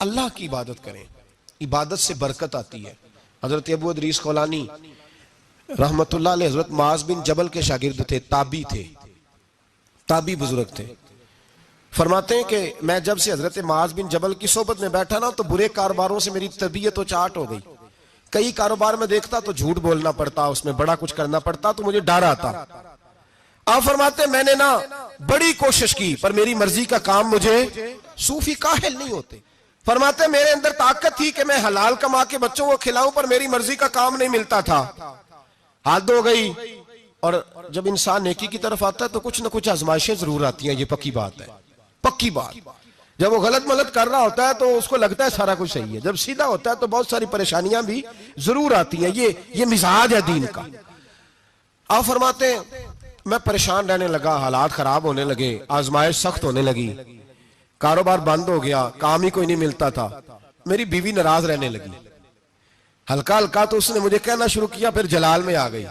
अल्लाह की इबादत करें, इबादत से बरकत आती है। हजरत अबू इदरीस खौलानी रहमतुल्लाह अलैह हजरत मुआज बिन जबल के शागिर्द थे, ताबी बुजुर्ग थे। फरमाते हैं कि मैं जब से हजरत मुआज बिन जबल की सोबत में बैठा ना, तो बुरे कारोबारों से मेरी तबीयत तो चाट हो गई। कई कारोबार में देखता तो झूठ बोलना पड़ता, उसमें बड़ा कुछ करना पड़ता, तो मुझे डर आता। आप फरमाते मैंने ना बड़ी कोशिश की, पर मेरी मर्जी का काम मुझे, सूफी काहिल नहीं होते, फरमाते मेरे अंदर ताकत थी कि मैं हलाल कमा के बच्चों को खिलाऊं, पर मेरी मर्जी का काम नहीं मिलता था। हद हो गई। और जब इंसान नेकी की तरफ आता है तो कुछ ना कुछ आजमाइशें जरूर आती हैं, ये पक्की बात है, पक्की बात। जब वो गलत मलत कर रहा होता है तो उसको लगता है सारा कुछ सही है, जब सीधा होता है तो बहुत सारी परेशानियां भी जरूर आती हैं। ये मिजाज है दीन का। आप फरमाते मैं परेशान रहने लगा, हालात खराब होने लगे, आजमाइश सख्त होने लगी, कारोबार बंद हो गया, काम ही कोई नहीं मिलता था। मेरी बीवी नाराज रहने लगी, हल्का हल्का तो उसने मुझे कहना शुरू किया, फिर जलाल में आ गई।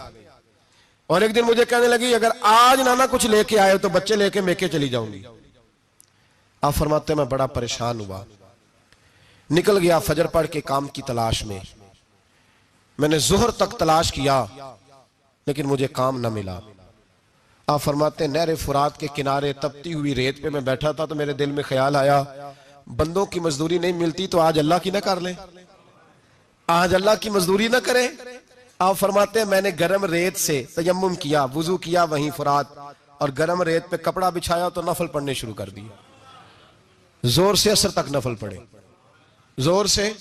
और एक दिन मुझे कहने लगी अगर आज नाना कुछ लेके आए तो बच्चे लेके मेके चली जाऊंगी। आप फरमाते मैं बड़ा परेशान हुआ, निकल गया फजर पढ़ के काम की तलाश में। मैंने जोहर तक तलाश किया लेकिन मुझे काम न मिला। आप फरमाते नहर फुरात के किनारे तपती हुई रेत पे मैं बैठा था, तो मेरे दिल में ख्याल आया बंदों की मजदूरी नहीं मिलती तो आज अल्लाह की ना कर ले, आज अल्लाह की मजदूरी ना करे। आप फरमाते मैंने गर्म रेत से तयम्मुम किया, वुजू किया वहीं फुरात, और गर्म रेत पे कपड़ा बिछाया तो नफल पढ़ने शुरू कर दिया। जोर से असर तक नफल पढ़े, जोर से।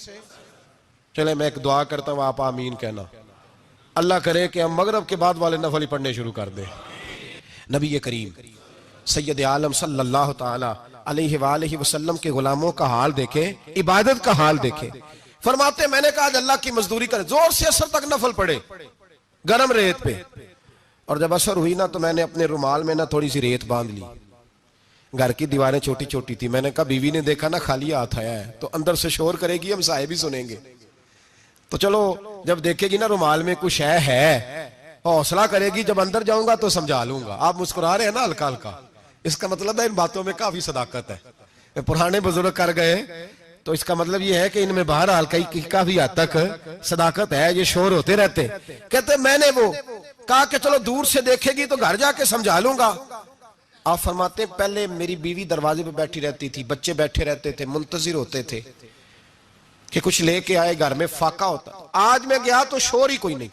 चले मैं एक दुआ करता हूं, आप आमीन कहना। अल्लाह करे कि हम मगरब के बाद वाले नफल ही पढ़ने शुरू कर दें। नबी करीम सैयद आलम सल्लल्लाहु ताला अलैहि वसल्लम के गुलामों का हाल देखे, इबादत का हाल देखे। फरमाते मैंने कहा अल्लाह की मजदूरी करे, जोर से असर तक नफल पड़े गरम रेत पे। और जब असर हुई ना तो मैंने अपने रुमाल में ना थोड़ी सी रेत बांध ली। घर की दीवारें छोटी छोटी थी, मैंने कहा बीवी ने देखा ना खाली हाथ आया है तो अंदर से शोर करेगी, हम साहिब भी सुनेंगे, तो चलो जब देखेगी ना रुमाल में कुछ है हौसला करेगी, जब अंदर जाऊंगा तो समझा लूंगा। आप मुस्कुरा रहे हैं ना हल्का हल्का, इसका मतलब है इन बातों में काफी सदाकत है। पुराने बुजुर्ग कर गए तो इसका मतलब ये है कि इनमें बहरहाल काफी हद तक सदाकत है, ये शोर होते रहते। कहते मैंने वो कहा कि चलो दूर से देखेगी तो घर जाके समझा लूंगा। आप फरमाते पहले मेरी बीवी दरवाजे पे बैठी रहती थी, बच्चे बैठे रहते थे, मुंतजिर होते थे कि कुछ लेके आए, घर में फाका होता। आज मैं गया तो शोर ही कोई नहीं,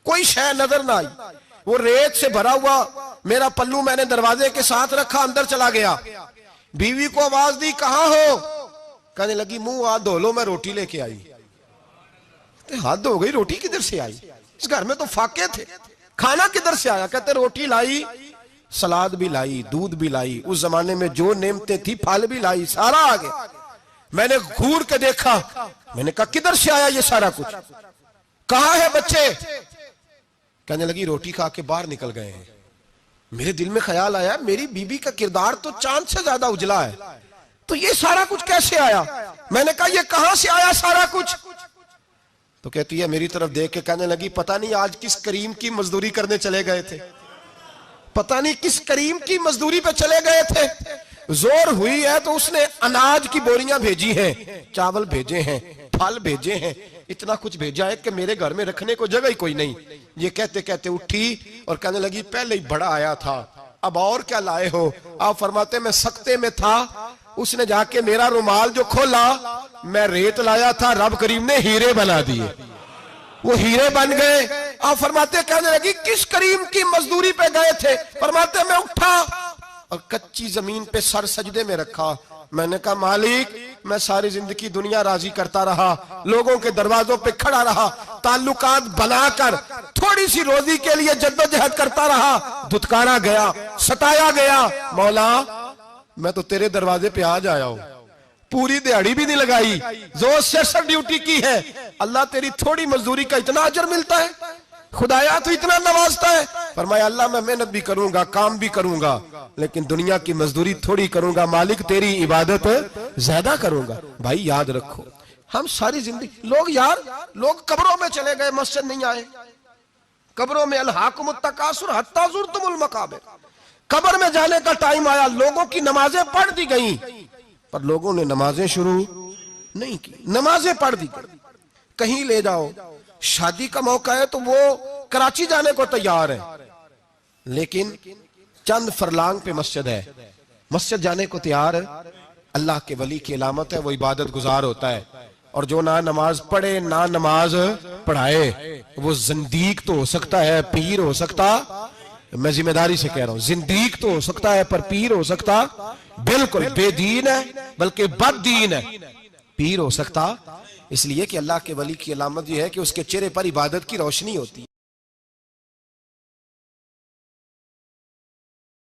कोई शय नजर ना आई। वो रेत से भरा हुआ मेरा पल्लू मैंने दरवाजे के साथ रखा, अंदर चला गया। बीवी को आवाज दी कहां हो, कहने लगी मुंह हाथ धो लो, मैं रोटी लेके आई। हाथ धो गई, रोटी किधर से आई? इस घर में तो फाके थे, खाना किधर से आया? कहते रोटी लाई, सलाद भी लाई, दूध भी लाई, उस जमाने में जो नेमतें थी फल भी लाई, सारा आ गया। मैंने घूर के देखा, मैंने कहा किधर से आया ये सारा कुछ, कहां है बच्चे? कहने लगी रोटी खा के बाहर निकल गए हैं। मेरे दिल में ख्याल आया मेरी बीबी का किरदार तो चांद से ज्यादा उजला है, तो ये सारा कुछ कैसे आया? मैंने कहा ये कहां से आया सारा कुछ? तो कहती है मेरी तरफ देख के कहने लगी पता नहीं आज किस करीम की मजदूरी करने चले गए थे, पता नहीं किस करीम की मजदूरी पे चले गए थे। जोर हुई है तो उसने अनाज की बोरियां भेजी हैं, चावल भेजे हैं, फल भेजे हैं, इतना कुछ भेजा है कि मेरे घर में रखने को जगह ही कोई नहीं। ये कहते कहते उठी और कहने लगी पहले ही बड़ा आया था, अब और क्या लाए हो? आप फरमाते मैं सख्ते में था, उसने जाके मेरा रुमाल जो खोला, मैं रेत लाया था, रब करीम ने हीरे बना दिए, वो हीरे बन गए। आप फरमाते कहने लगी किस करीम की मजदूरी पे गए थे? फरमाते मैं उठा और कच्ची जमीन पे सर सजदे में रखा। मैंने कहा मालिक मैं सारी जिंदगी दुनिया राजी करता रहा, लोगों के दरवाजों पे खड़ा रहा, ताल्लुकात बनाकर थोड़ी सी रोजी के लिए जद्दोजहद करता रहा, धुतकारा गया, सताया गया। मौला मैं तो तेरे दरवाजे पे आज आया हूं, पूरी दिहाड़ी भी नहीं लगाई, जोर से सर ड्यूटी की है, अल्लाह तेरी थोड़ी मजदूरी का इतना अजर मिलता है, खुदाया तो इतना नवाजता है। फरमाया अल्लाह मैं मेहनत भी करूंगा, काम भी करूंगा, लेकिन दुनिया की मजदूरी थोड़ी करूंगा, मालिक तेरी इबादत ज्यादा करूंगा। भाई याद रखो हम सारी जिंदगी लोग कब्रों में चले गए, मस्जिद नहीं आए, कब्रों में अलहाकुमुत तकासुर हत्ता ज़ुरतुमुल मकाबिर, कब्र में जाने का टाइम आया, लोगों की नमाजें पढ़ दी गई पर लोगों ने नमाजें शुरू नहीं की, नमाजें पढ़ दी। कहीं ले जाओ, शादी का मौका है तो वो कराची जाने को तैयार है, लेकिन चंद फरलांग पे मस्जिद है, मस्जिद जाने को तैयार है। अल्लाह के वली की अलामत है, वो इबादत गुजार होता है। और जो ना नमाज पढ़े ना नमाज पढ़ाए, वो जिंदीक तो हो सकता है, पीर हो सकता, मैं जिम्मेदारी से कह रहा हूं, जिंदीक तो हो सकता है पर पीर हो सकता, बिल्कुल बेदीन है बल्कि बददीन है, पीर हो सकता। इसलिए कि अल्लाह के वली की अलामत यह है कि उसके चेहरे पर इबादत की रोशनी होती है।